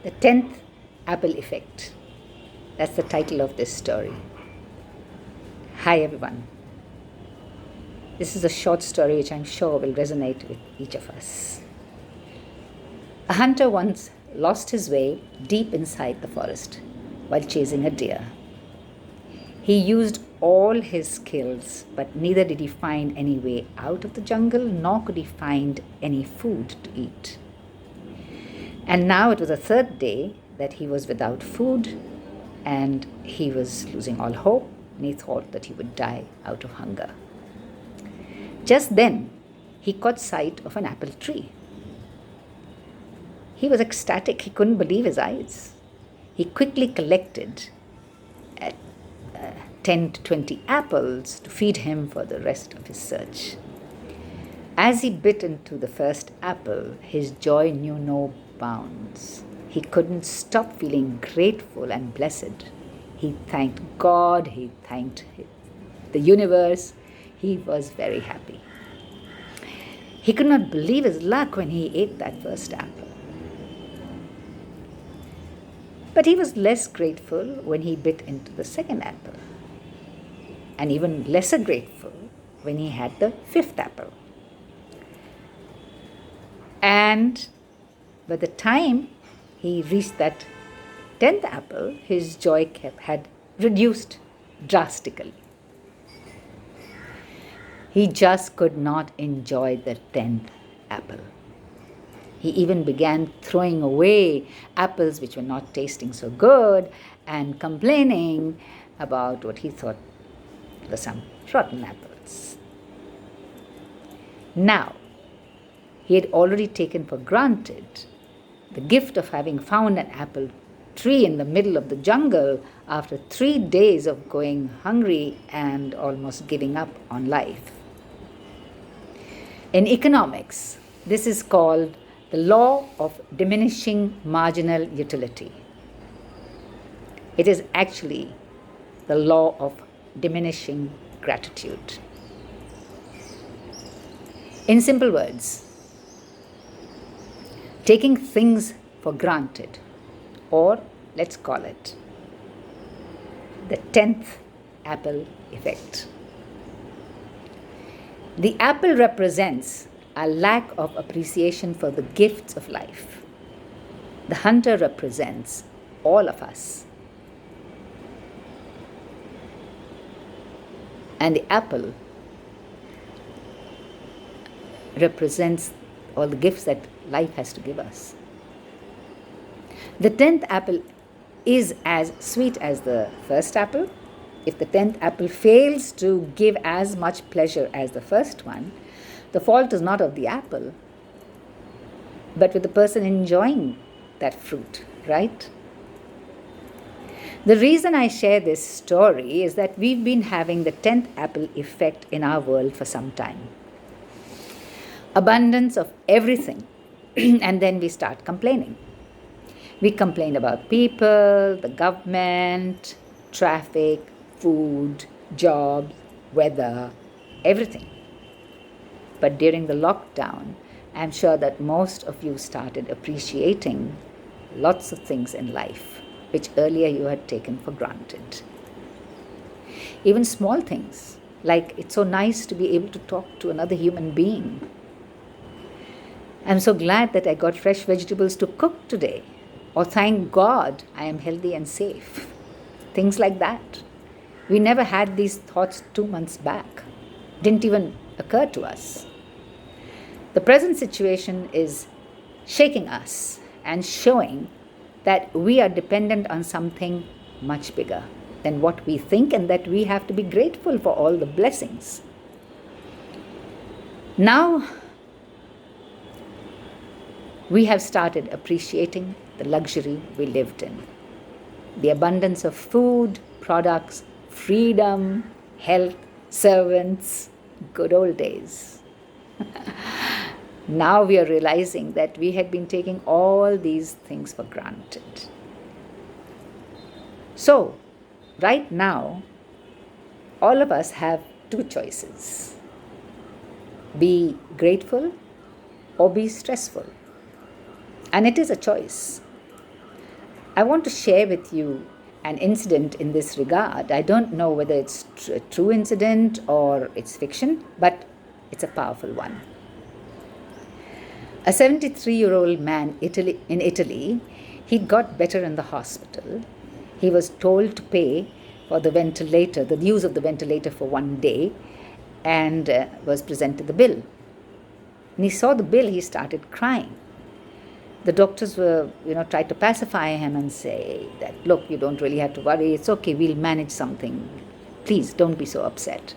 The 10th Apple Effect. That's the title of this story. Hi everyone. This is a short story which I'm sure will resonate with each of us. A hunter once lost his way deep inside the forest while chasing a deer. He used all his skills, but neither did he find any way out of the jungle, nor could he find any food to eat. And now it was the third day that he was without food, and he was losing all hope, and he thought that he would die out of hunger. Just then, he caught sight of an apple tree. He was ecstatic. He couldn't believe his eyes. He quickly collected 10 to 20 apples to feed him for the rest of his search. As he bit into the first apple, his joy knew no bounds. He couldn't stop feeling grateful and blessed. He thanked God, he thanked the universe. He was very happy. He could not believe his luck when he ate that first apple. But he was less grateful when he bit into the second apple, and even lesser grateful when he had the fifth apple. And by the time he reached that 10th apple, his joy had reduced drastically. He just could not enjoy the 10th apple. He even began throwing away apples which were not tasting so good and complaining about what he thought were some rotten apples. Now, he had already taken for granted the gift of having found an apple tree in the middle of the jungle after 3 days of going hungry and almost giving up on life. In economics, this is called the law of diminishing marginal utility. It is actually the law of diminishing gratitude. In simple words, taking things for granted, or let's call it the 10th apple effect. The apple represents a lack of appreciation for the gifts of life. The hunter represents all of us. And the apple represents all the gifts that life has to give us. The 10th apple is as sweet as the first apple. If the 10th apple fails to give as much pleasure as the first one, the fault is not of the apple, but with the person enjoying that fruit, right? The reason I share this story is that we've been having the 10th apple effect in our world for some time. Abundance of everything, and then we start complaining. We complain about people, the government, traffic, food, jobs, weather, everything. But during the lockdown, I'm sure that most of you started appreciating lots of things in life, which earlier you had taken for granted. Even small things, like it's so nice to be able to talk to another human being. I'm so glad that I got fresh vegetables to cook today. Or thank God I am healthy and safe. Things like that. We never had these thoughts 2 months back. Didn't even occur to us. The present situation is shaking us and showing that we are dependent on something much bigger than what we think, and that we have to be grateful for all the blessings. Now, we have started appreciating the luxury we lived in. The abundance of food, products, freedom, health, servants, good old days. Now we are realizing that we had been taking all these things for granted. So, right now, all of us have 2 choices. Be grateful or be stressful. And it is a choice. I want to share with you an incident in this regard. I don't know whether it's a true incident or it's fiction, but it's a powerful one. A 73-year-old man in Italy, he got better in the hospital. He was told to pay for the ventilator, the use of the ventilator for 1 day, and was presented the bill. When he saw the bill, he started crying. The doctors were, tried to pacify him and say that, look, you don't really have to worry. It's okay. We'll manage something. Please don't be so upset.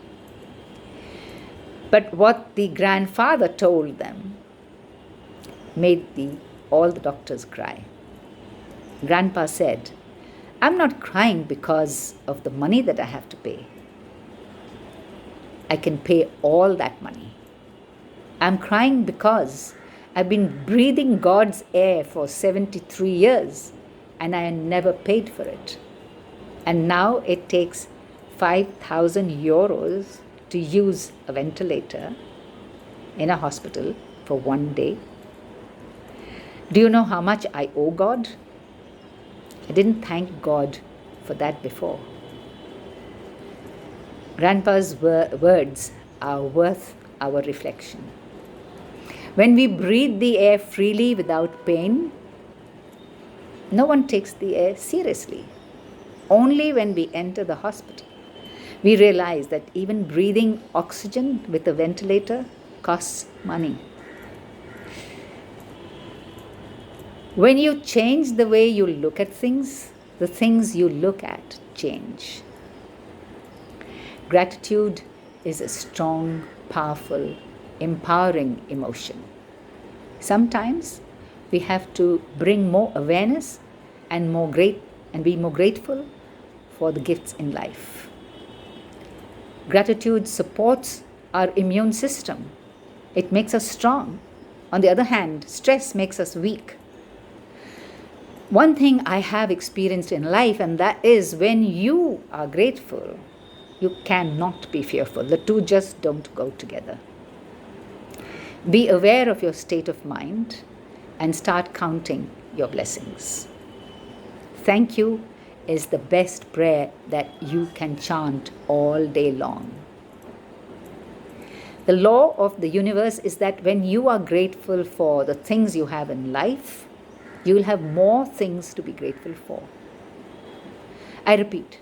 But what the grandfather told them made all the doctors cry. Grandpa said, I'm not crying because of the money that I have to pay. I can pay all that money. I'm crying because I've been breathing God's air for 73 years and I never paid for it. And now it takes 5,000 euros to use a ventilator in a hospital for 1 day. Do you know how much I owe God? I didn't thank God for that before. Grandpa's words are worth our reflection. When we breathe the air freely without pain, no one takes the air seriously. Only when we enter the hospital, we realize that even breathing oxygen with a ventilator costs money. When you change the way you look at things, the things you look at change. Gratitude is a strong, powerful, empowering emotion. Sometimes we have to bring more awareness and be more grateful for the gifts in life. Gratitude supports our immune system. It makes us strong. On the other hand, stress makes us weak. One thing I have experienced in life, and that is when you are grateful, you cannot be fearful. The two just don't go together. Be aware of your state of mind and start counting your blessings. Thank you is the best prayer that you can chant all day long. The law of the universe is that when you are grateful for the things you have in life, you will have more things to be grateful for. I repeat,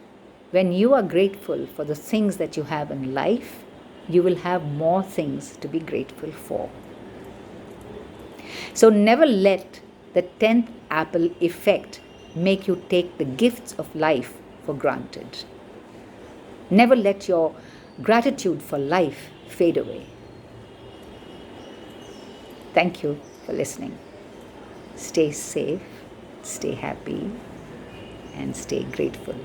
when you are grateful for the things that you have in life, you will have more things to be grateful for. So never let the 10th apple effect make you take the gifts of life for granted. Never let your gratitude for life fade away. Thank you for listening. Stay safe, stay happy, and stay grateful.